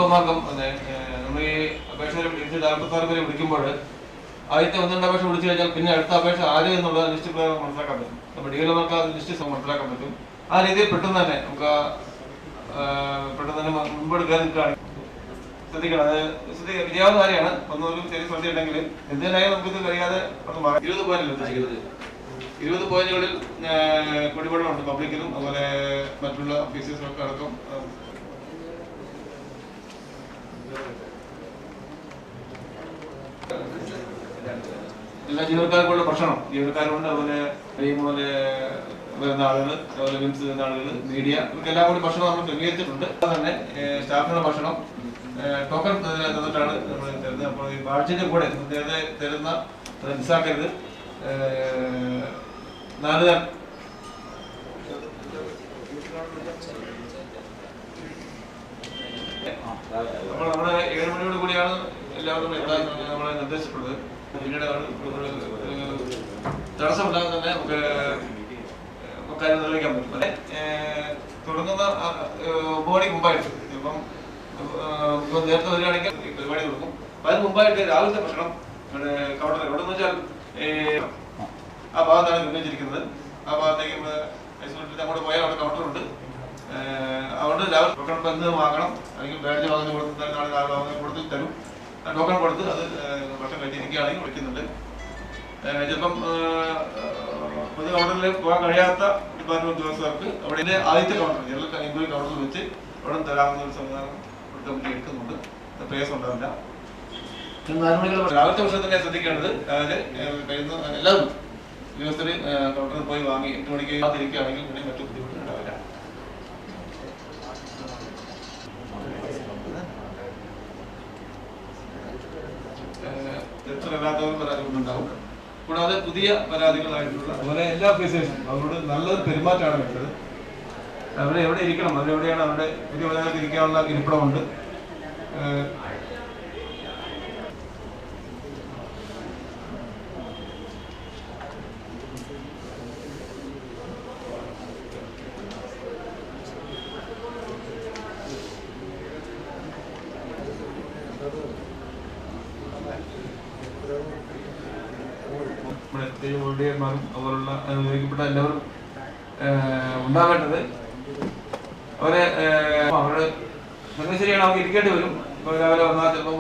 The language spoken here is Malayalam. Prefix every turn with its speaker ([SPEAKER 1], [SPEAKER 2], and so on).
[SPEAKER 1] എളുപ്പമാർഗം നമ്മൾ ഈ അപേക്ഷ 246 പേരെ വിളിക്കുമ്പോൾ ആദ്യത്തെ 1-2 അപേക്ഷ വിളിച്ചു കഴിഞ്ഞാൽ പിന്നെ അടുത്ത അപേക്ഷ ആര് എന്നുള്ള ലിസ്റ്റ് മനസ്സിലാക്കാൻ പറ്റും. അപ്പോൾ DLMർക്ക് ആ ലിസ്റ്റ് മനസ്സിലാക്കാൻ പറ്റും. ആ രീതിയിൽ പെട്ടെന്ന് തന്നെ നമുക്ക് പെട്ടെന്ന് തന്നെ മുൻപോട്ട് കയറി നിൽക്കുകയാണെങ്കിൽ ശ്രദ്ധിക്കണം. അത് വിജയാവുന്ന കാര്യമാണ്. ഒന്നൊരു ചെറിയ ശ്രദ്ധ ഉണ്ടെങ്കിൽ എന്തിനായാലും നമുക്കിത് കഴിയാതെ 20 പോയിന്റിൽ ഉദ്ദേശിക്കുന്നത്. 20 പോയിന്റുകളിൽ കുടിവെള്ളമുണ്ട് പബ്ലിക്കിലും അതുപോലെ മറ്റുള്ള ഓഫീസേഴ്സിനൊക്കെ അടക്കം. എല്ലാ ജീവനക്കാർക്കുള്ള ഭക്ഷണം ജീവനക്കാരുണ്ട്, അതുപോലെ വരുന്ന ആളുകൾ, അതുപോലെ വിംസ് വരുന്ന ആളുകൾ, മീഡിയ, ഇവർക്കെല്ലാം കൂടി ഭക്ഷണം നമ്മൾ ക്രമീകരിച്ചിട്ടുണ്ട്. അതുതന്നെ സ്റ്റാഫിനുള്ള ഭക്ഷണം ടോക്കൺ തന്നിട്ടാണ് നമ്മൾ തരുന്നത്. അപ്പോൾ ഈ ബാഡ്ജിന്റെ കൂടെ നേരത്തെ തരുന്ന മിസ്സാക്കരുത്. 4 അപ്പോൾ നമ്മുടെ 7 മണിയോട് കൂടിയാണ് എല്ലാവരും എത്താൻ നമ്മളെ നിർദ്ദേശിച്ചിട്ടുള്ളത്. പിന്നീട് തടസ്സമില്ലാതെ തന്നെ നമുക്ക് കാര്യം നിർവഹിക്കാൻ പറ്റും. അല്ലെ തുടങ്ങുന്ന 9 മണിക്ക് മുമ്പായിട്ട് ഇപ്പം നേരത്തെ വരികയാണെങ്കിൽ പരിപാടി കൊടുക്കും. അപ്പം അതിന് മുമ്പായിട്ട് രാവിലത്തെ ഭക്ഷണം കൗണ്ടർ എവിടെ എന്ന് വെച്ചാൽ ആ ഭാഗത്താണ് നിർമ്മിച്ചിരിക്കുന്നത്. ആ ഭാഗത്തേക്ക് ഐസോലേറ്റഡ് അങ്ങോട്ട് പോയാൽ അവിടെ കൗണ്ടറുണ്ട്. അതുകൊണ്ട് രാവിലെ ടോക്കൺ ഇന്ന് വാങ്ങണം, അല്ലെങ്കിൽ ബാഡ്ജ് വാങ്ങുന്ന കൊടുത്താൽ നാളെ കൊടുത്ത് തരും. ടോക്കൺ കൊടുത്ത് അത് ഭക്ഷണം കഴിച്ചിരിക്കുകയാണെങ്കിൽ വിളിക്കുന്നുണ്ട്. ചിലപ്പം പൊതു കൗണ്ടറിൽ പോകാൻ കഴിയാത്ത ഡിപ്പാർട്ട്മെന്റ് ഉദ്യോഗസ്ഥർക്ക് അവിടെ ആദ്യത്തെ കൗണ്ടർ ജനറൽ എൻക്വയറി കൗണ്ടറിൽ വെച്ച് അവിടെ തരാവുന്ന ഒരു സംവിധാനം കമ്മിറ്റി എടുക്കുന്നുണ്ട്. പ്രയാസം ഉണ്ടാവില്ല. 4 മണികൾ രാവിലത്തെ ഭക്ഷണം തന്നെ ശ്രദ്ധിക്കേണ്ടത്. അതായത് കഴിയുന്ന എല്ലാവരും ഉദ്യോഗസ്ഥർ കൗണ്ടറിൽ പോയി വാങ്ങി 8 മണിക്ക് തിരിക്കുകയാണെങ്കിൽ പിന്നെ മറ്റു ബുദ്ധിമുട്ടുണ്ടാവില്ല. തിരിച്ചറിയാത്തവരും പരാതികളുണ്ടാവും. കൂടാതെ പുതിയ പരാതികളായിട്ടുള്ള അതുപോലെ എല്ലാ ഓഫീസേഴ്സും അവരോട് നല്ലൊരു പെരുമാറ്റമാണ് വേണ്ടത്. അവരെ എവിടെ ഇരിക്കണം, അവരെവിടെയാണ് അവരുടെ പുതിയ പരാതികൾക്ക് ഇരിക്കാനുള്ള ഇരിപ്പിടമുണ്ട്. വോളണ്ടിയർമാരും അതുപോലുള്ള നിയോഗിക്കപ്പെട്ട എല്ലാവരും ഉണ്ടാവേണ്ടത്. അവരുടെ ശരിയാണ്, അവർക്ക് ഇരിക്കേണ്ടി വരും. ഇപ്പോൾ രാവിലെ വന്നാൽ ചിലപ്പോൾ